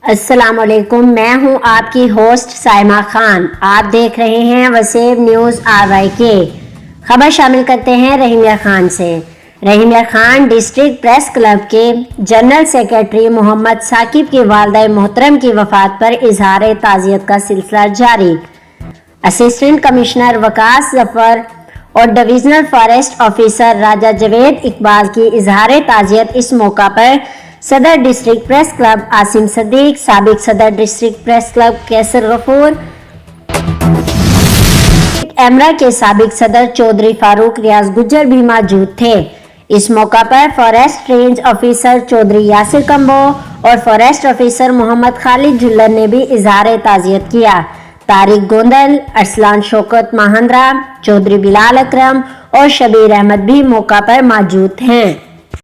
السلام علیکم، میں ہوں آپ کی ہوسٹ سائمہ خان۔ آپ دیکھ رہے ہیں وسیب نیوز RYK۔ خبر شامل کرتے ہیں رحیمیہ خان سے۔ Rahimia Khan district press club کے جنرل سیکرٹری محمد ثاقب کی والدہ محترم کی وفات پر اظہار تعزیت کا سلسلہ جاری۔ اسسٹنٹ کمشنر وکاس ظفر اور ڈویژنل فارسٹ آفیسر راجہ جاوید اقبال کی اظہار تعزیت۔ اس موقع پر صدر ڈسٹرکٹ پریس کلب عاصم صدیق، سابق صدر ڈسٹرکٹ پریس کلب کیسر غفور، ایمرا کے سابق صدر چودھری فاروق ریاض گجر بھی موجود تھے۔ اس موقع پر forest range officer Chaudhry Yasir Kamboh اور فارسٹ آفیسر محمد خالد جھلر نے بھی اظہار تعزیت کیا۔ طارق گوندل، ارسلان شوکت مہندرا، چودھری بلال اکرم اور شبیر احمد بھی موقع پر موجود ہیں۔